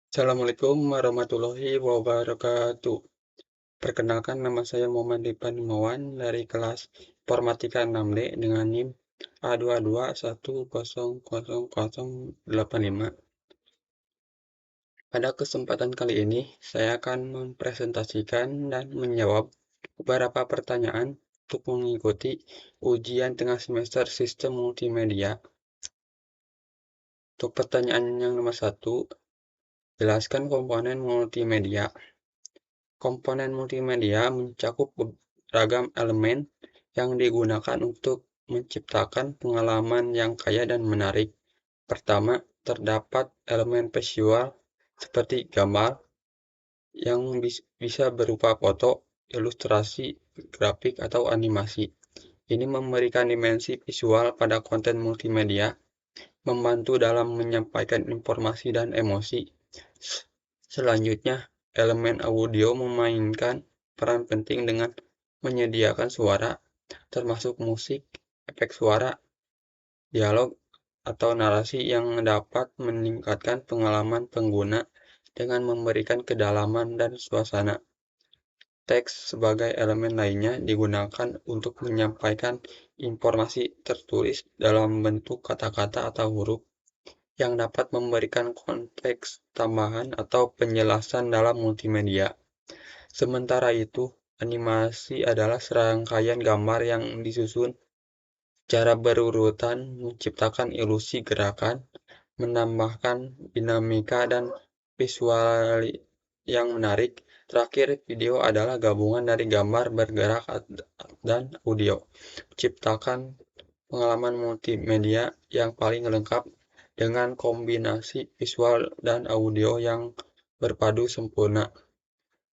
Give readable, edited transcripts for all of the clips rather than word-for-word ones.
Assalamualaikum warahmatullahi wabarakatuh. Perkenalkan nama saya Muhammad Dipan Himawan dari kelas Informatika 6D dengan NIM A22100085. Pada kesempatan kali ini, saya akan mempresentasikan dan menjawab beberapa pertanyaan untuk mengikuti ujian tengah semester Sistem Multimedia. Untuk pertanyaan yang nomor 1, jelaskan komponen multimedia. Komponen multimedia mencakup beragam elemen yang digunakan untuk menciptakan pengalaman yang kaya dan menarik. Pertama, terdapat elemen visual seperti gambar yang bisa berupa foto, ilustrasi, grafik, atau animasi. Ini memberikan dimensi visual pada konten multimedia, membantu dalam menyampaikan informasi dan emosi. Selanjutnya, elemen audio memainkan peran penting dengan menyediakan suara, termasuk musik, efek suara, dialog, atau narasi yang dapat meningkatkan pengalaman pengguna dengan memberikan kedalaman dan suasana. Teks sebagai elemen lainnya digunakan untuk menyampaikan informasi tertulis dalam bentuk kata-kata atau huruf yang dapat memberikan konteks tambahan atau penjelasan dalam multimedia. Sementara itu, animasi adalah serangkaian gambar yang disusun secara berurutan menciptakan ilusi gerakan, menambahkan dinamika dan visual yang menarik. Terakhir, video adalah gabungan dari gambar bergerak dan audio, menciptakan pengalaman multimedia yang paling lengkap dengan kombinasi visual dan audio yang berpadu sempurna.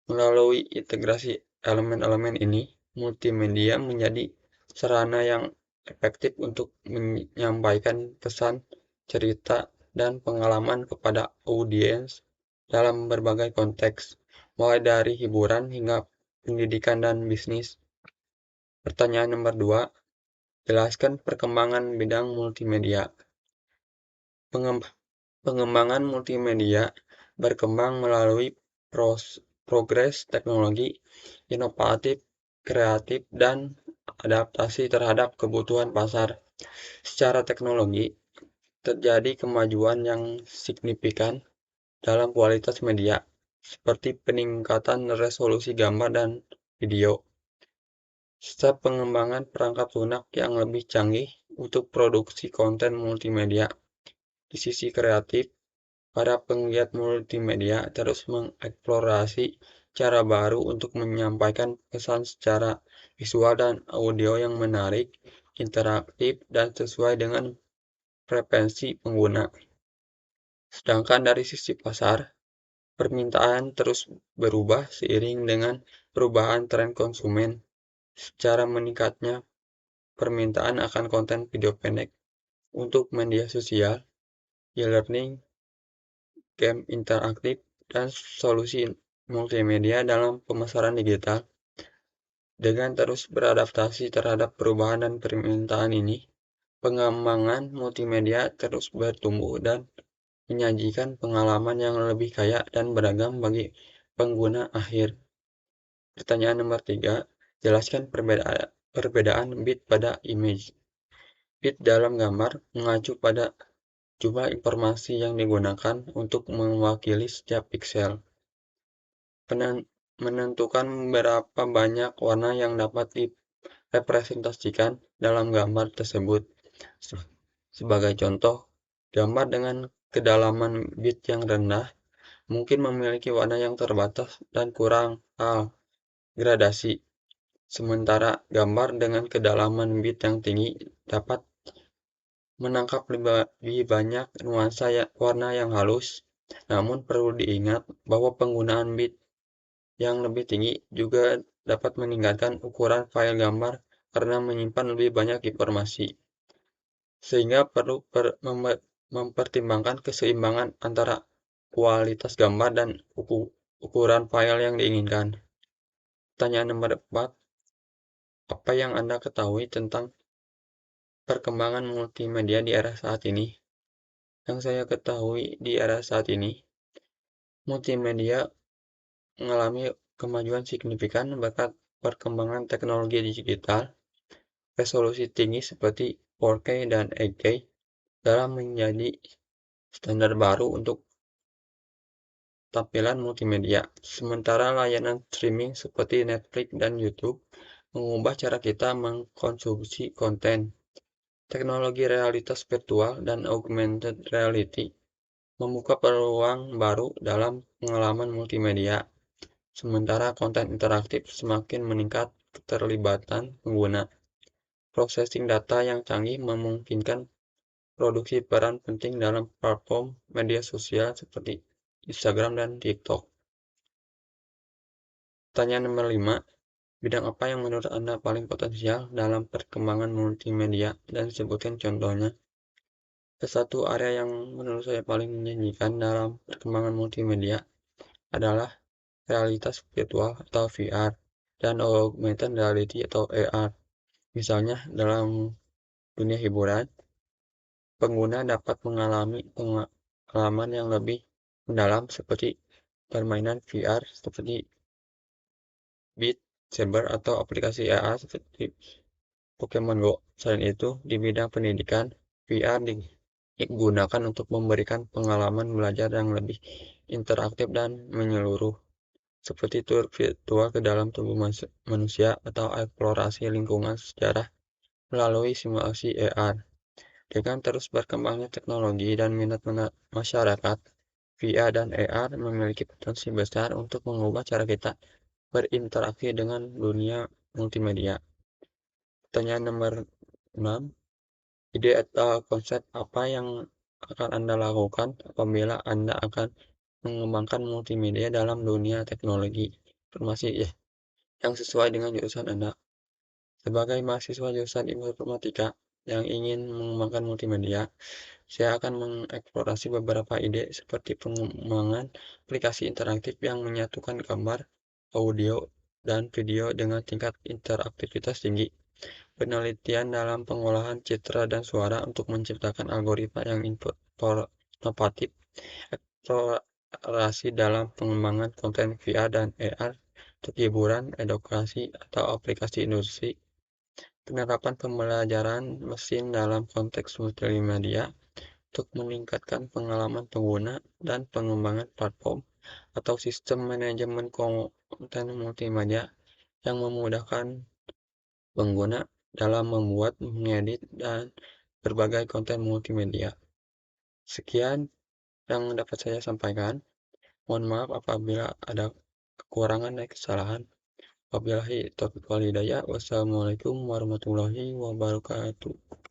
Melalui integrasi elemen-elemen ini, multimedia menjadi sarana yang efektif untuk menyampaikan pesan, cerita, dan pengalaman kepada audiens dalam berbagai konteks, mulai dari hiburan hingga pendidikan dan bisnis. Pertanyaan nomor 2, jelaskan perkembangan bidang multimedia. Pengembangan multimedia berkembang melalui progres teknologi inovatif, kreatif, dan adaptasi terhadap kebutuhan pasar. Secara teknologi, terjadi kemajuan yang signifikan dalam kualitas media, seperti peningkatan resolusi gambar dan video, serta pengembangan perangkat lunak yang lebih canggih untuk produksi konten multimedia. Di sisi kreatif, para penggiat multimedia terus mengeksplorasi cara baru untuk menyampaikan pesan secara visual dan audio yang menarik, interaktif, dan sesuai dengan preferensi pengguna. Sedangkan dari sisi pasar, permintaan terus berubah seiring dengan perubahan tren konsumen. Secara meningkatnya permintaan akan konten video pendek untuk media sosial, e-learning, game interaktif, dan solusi multimedia dalam pemasaran digital. Dengan terus beradaptasi terhadap perubahan dan permintaan ini, pengembangan multimedia terus bertumbuh dan menyajikan pengalaman yang lebih kaya dan beragam bagi pengguna akhir. Pertanyaan nomor 3, jelaskan perbedaan bit pada image. Bit dalam gambar mengacu pada jumlah informasi yang digunakan untuk mewakili setiap piksel. Menentukan berapa banyak warna yang dapat direpresentasikan dalam gambar tersebut. Sebagai contoh, gambar dengan kedalaman bit yang rendah mungkin memiliki warna yang terbatas dan kurang gradasi. Sementara gambar dengan kedalaman bit yang tinggi dapat menangkap lebih banyak nuansa warna yang halus. Namun perlu diingat bahwa penggunaan bit yang lebih tinggi juga dapat meningkatkan ukuran file gambar karena menyimpan lebih banyak informasi, sehingga perlu mempertimbangkan keseimbangan antara kualitas gambar dan ukuran file yang diinginkan. Pertanyaan nomor 4, apa yang Anda ketahui tentang perkembangan multimedia di era saat ini? Yang saya ketahui di era saat ini, Multimedia mengalami kemajuan signifikan berkat perkembangan teknologi digital, resolusi tinggi seperti 4K dan 8K dalam menjadi standar baru untuk tampilan multimedia. Sementara layanan streaming seperti Netflix dan YouTube mengubah cara kita mengkonsumsi konten. Teknologi realitas virtual dan augmented reality membuka peluang baru dalam pengalaman multimedia. Sementara konten interaktif semakin meningkat keterlibatan pengguna. Processing data yang canggih memungkinkan produksi peran penting dalam platform media sosial seperti Instagram dan TikTok. Pertanyaan nomor 5. Bidang apa yang menurut Anda paling potensial dalam perkembangan multimedia dan sebutkan contohnya? Satu area yang menurut saya paling menjanjikan dalam perkembangan multimedia adalah realitas virtual atau VR dan augmented reality atau AR. Misalnya dalam dunia hiburan, pengguna dapat mengalami pengalaman yang lebih mendalam seperti permainan VR seperti Beat Saber atau aplikasi AR seperti Pokemon Go. Selain itu, di bidang pendidikan, VR digunakan untuk memberikan pengalaman belajar yang lebih interaktif dan menyeluruh, seperti tur virtual ke dalam tubuh manusia atau eksplorasi lingkungan sejarah melalui simulasi AR. Dengan terus berkembangnya teknologi dan minat masyarakat, VR dan AR memiliki potensi besar untuk mengubah cara kita berinteraksi dengan dunia multimedia. Pertanyaan nomor 6. Ide atau konsep apa yang akan Anda lakukan apabila Anda akan mengembangkan multimedia dalam dunia teknologi informasi yang sesuai dengan jurusan Anda? Sebagai mahasiswa jurusan informatika yang ingin mengembangkan multimedia, saya akan mengeksplorasi beberapa ide seperti pengembangan aplikasi interaktif yang menyatukan gambar, audio, dan video dengan tingkat interaktivitas tinggi. Penelitian dalam pengolahan citra dan suara untuk menciptakan algoritma yang inovatif, eksplorasi dalam pengembangan konten VR dan AR untuk hiburan, edukasi, atau aplikasi industri, penerapan pembelajaran mesin dalam konteks multimedia untuk meningkatkan pengalaman pengguna, dan pengembangan platform atau sistem manajemen konten multimedia yang memudahkan pengguna dalam membuat, mengedit, dan berbagai konten multimedia. Sekian yang dapat saya sampaikan. Mohon maaf apabila ada kekurangan dan kesalahan. Wabillahi taufiq wal hidayah. Wassalamualaikum warahmatullahi wabarakatuh.